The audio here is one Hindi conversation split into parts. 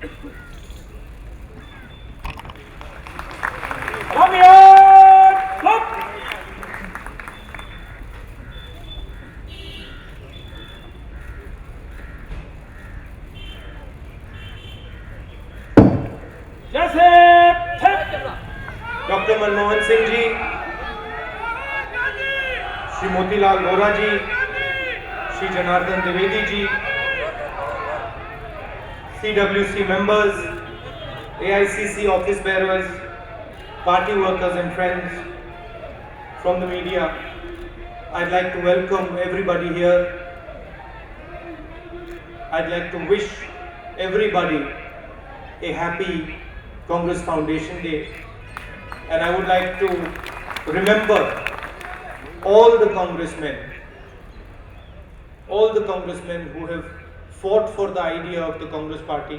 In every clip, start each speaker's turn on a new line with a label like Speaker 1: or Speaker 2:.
Speaker 1: जैसे doctor Manmohan Singh ji, Shri Motilal Vora ji, Shri Janardan Dwivedi ji, CWC members, AICC office bearers, party workers and friends from the media, I'd like to welcome everybody here. I'd like to wish everybody a happy Congress Foundation Day, and I would like to remember all the congressmen who have fought for the idea of the Congress Party,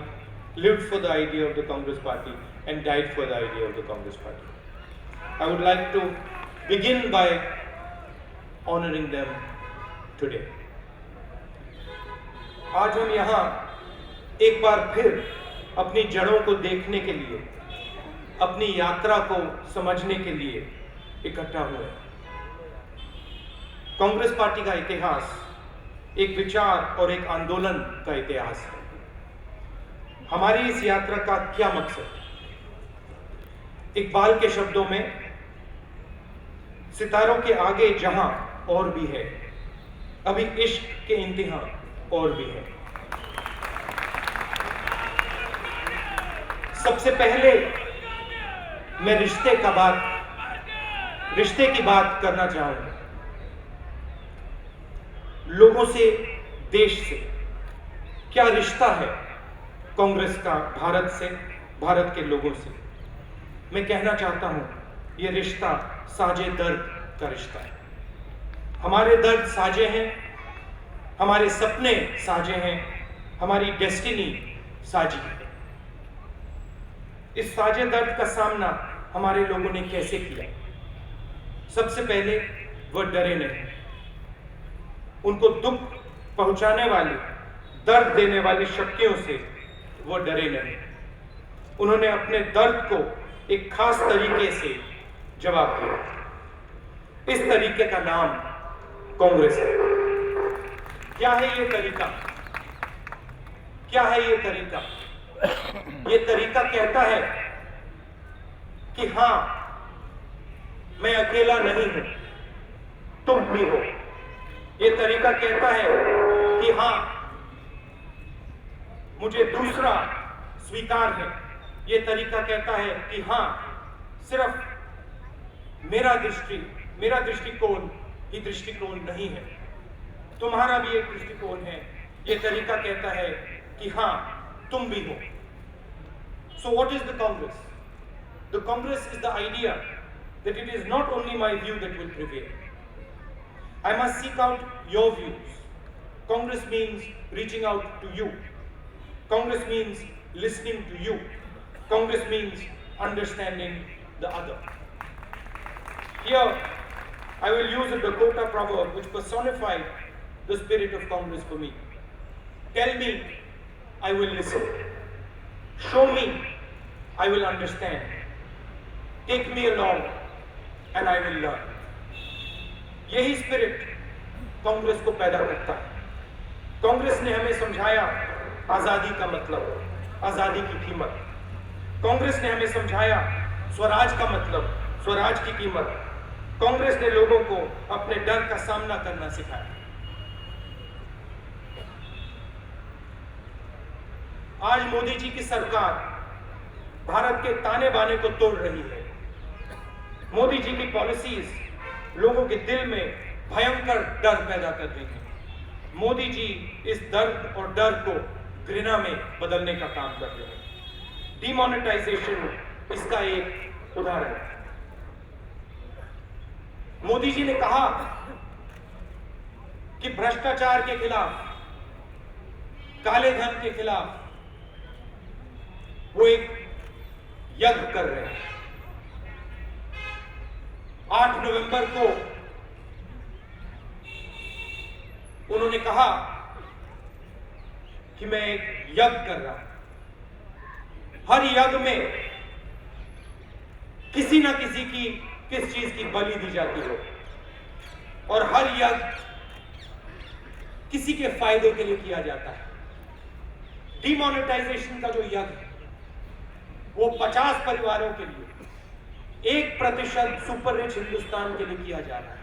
Speaker 1: lived for the idea of the Congress Party, and died for the idea of the Congress Party. I would like to begin by honoring them today. आज हम यहाँ एक बार फिर अपनी जड़ों को देखने के लिए, अपनी यात्रा को समझने के लिए इकट्ठा हुए। कांग्रेस पार्टी का इतिहास एक विचार और एक आंदोलन का इतिहास है। हमारी इस यात्रा का क्या मकसद? इकबाल के शब्दों में, सितारों के आगे जहां और भी है, अभी इश्क के इंतहा और भी है। सबसे पहले मैं रिश्ते की बात करना चाहूंगा। लोगों से, देश से क्या रिश्ता है कांग्रेस का भारत से, भारत के लोगों से? मैं कहना चाहता हूं, यह रिश्ता साजे दर्द का रिश्ता है। हमारे दर्द साजे हैं, हमारे सपने साजे हैं, हमारी डेस्टिनी साजी है। इस साजे दर्द का सामना हमारे लोगों ने कैसे किया? सबसे पहले वह डरे नहीं। उनको दुख पहुंचाने वाली, दर्द देने वाली शक्तियों से वो डरे नहीं। उन्होंने अपने दर्द को एक खास तरीके से जवाब दिया। इस तरीके का नाम कांग्रेस है। क्या है ये तरीका? क्या है ये तरीका? ये तरीका कहता है कि हां, मैं अकेला नहीं हूं, तुम भी हो। ये तरीका कहता है कि हां, मुझे दूसरा स्वीकार है। ये तरीका कहता है कि हां, सिर्फ मेरा दृष्टिकोण ही दृष्टिकोण नहीं है, तुम्हारा भी एक दृष्टिकोण है। ये तरीका कहता है कि हां, तुम भी हो। So what is the Congress? The Congress is the idea that it is not only my view that will prevail. I must seek out your views. Congress means reaching out to you. Congress means listening to you. Congress means understanding the other. Here, I will use a Dakota proverb which personified the spirit of Congress for me. Tell me, I will listen. Show me, I will understand. Take me along, and I will learn. यही स्पिरिट कांग्रेस को पैदा करता है। कांग्रेस ने हमें समझाया आजादी का मतलब, आजादी की कीमत। कांग्रेस ने हमें समझाया स्वराज का मतलब, स्वराज की कीमत। कांग्रेस ने लोगों को अपने डर का सामना करना सिखाया। आज मोदी जी की सरकार भारत के ताने बाने को तोड़ रही है। मोदी जी की पॉलिसीज लोगों के दिल में भयंकर डर पैदा कर रही है। मोदी जी इस दर्द और डर को घृणा में बदलने का काम कर रहे हैं। डिमोनेटाइजेशन इसका एक उदाहरण है। मोदी जी ने कहा कि भ्रष्टाचार के खिलाफ, काले धन के खिलाफ वो एक यज्ञ कर रहे हैं। 8 नवंबर को उन्होंने कहा कि मैं एक यज्ञ कर रहा हूं। हर यज्ञ में किसी ना किसी की किस चीज की बलि दी जाती हो, और हर यज्ञ किसी के फायदे के लिए किया जाता है। डिमोनेटाइजेशन का जो यज्ञ है वो 50 परिवारों के लिए, 1% सुपर रिच हिंदुस्तान के लिए किया जा रहा है।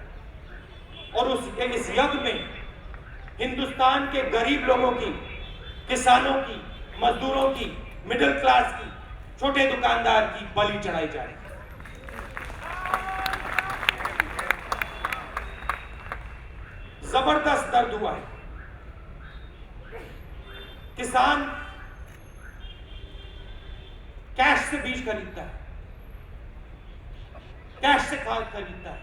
Speaker 1: और इस यज्ञ में हिंदुस्तान के गरीब लोगों की, किसानों की, मजदूरों की, मिडिल क्लास की, छोटे दुकानदार की बलि चढ़ाई जा रही है। जबरदस्त दर्द हुआ है। किसान कैश से बीज खरीदता है, कैश से खाद खरीदता है,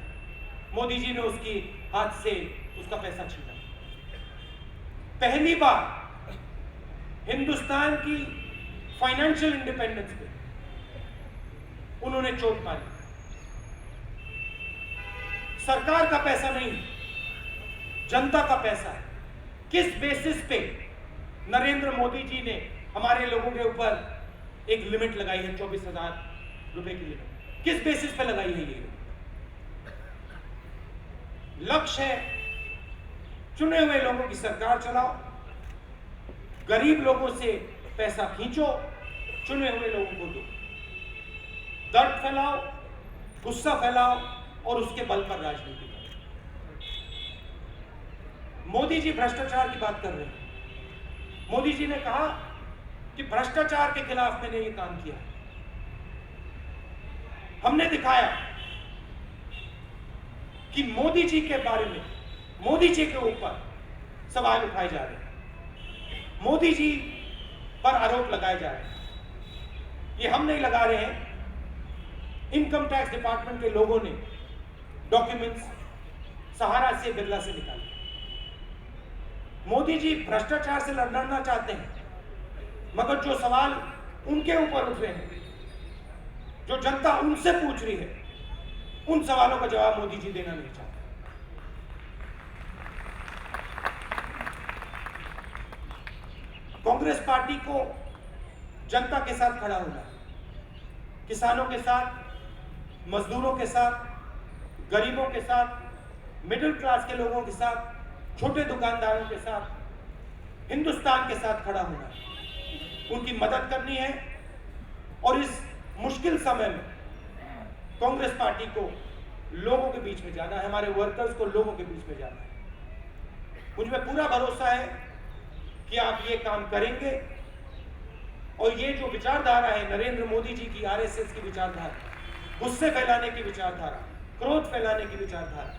Speaker 1: मोदी जी ने उसकी हाथ से उसका पैसा छीना। पहली बार हिंदुस्तान की फाइनेंशियल इंडिपेंडेंस पे उन्होंने चोट मारी। सरकार का पैसा नहीं, जनता का पैसा है। किस बेसिस पे नरेंद्र मोदी जी ने हमारे लोगों के ऊपर एक लिमिट लगाई है, 24,000 रुपए की लिमिट? किस बेसिस पे लगाई है ये? लक्ष्य है चुने हुए लोगों की सरकार चलाओ, गरीब लोगों से पैसा खींचो, चुने हुए लोगों को दो, दर्द फैलाओ, गुस्सा फैलाओ और उसके बल पर राजनीति करो। मोदी जी भ्रष्टाचार की बात कर रहे हैं। मोदी जी ने कहा कि भ्रष्टाचार के खिलाफ मैंने ये काम किया। हमने दिखाया कि मोदी जी के बारे में, मोदी जी के ऊपर सवाल उठाए जा रहे हैं, मोदी जी पर आरोप लगाए जा रहे हैं। ये हम नहीं लगा रहे हैं, इनकम टैक्स डिपार्टमेंट के लोगों ने डॉक्यूमेंट्स सहारा से, बिरला से निकाले। मोदी जी भ्रष्टाचार से लड़ना चाहते हैं, मगर जो सवाल उनके ऊपर उठ रहे हैं, जो जनता उनसे पूछ रही है, उन सवालों का जवाब मोदी जी देना नहीं चाहते। कांग्रेस पार्टी को जनता के साथ खड़ा होना है, किसानों के साथ, मजदूरों के साथ, गरीबों के साथ, मिडिल क्लास के लोगों के साथ, छोटे दुकानदारों के साथ, हिंदुस्तान के साथ खड़ा होना है, उनकी मदद करनी है। और इस मुश्किल समय में कांग्रेस पार्टी को लोगों के बीच में जाना है, हमारे वर्कर्स को लोगों के बीच में जाना है। मुझ में पूरा भरोसा है कि आप ये काम करेंगे। और ये जो विचारधारा है नरेंद्र मोदी जी की, आरएसएस की विचारधारा, गुस्से फैलाने की विचारधारा, क्रोध फैलाने की विचारधारा,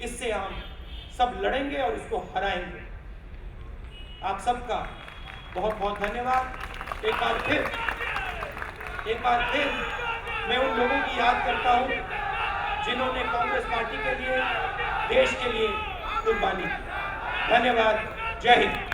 Speaker 1: इससे हम सब लड़ेंगे और इसको हराएंगे। आप सबका बहुत बहुत धन्यवाद। एक बार फिर मैं उन लोगों की याद करता हूं जिन्होंने कांग्रेस पार्टी के लिए, देश के लिए कुर्बानी की। धन्यवाद। जय हिंद।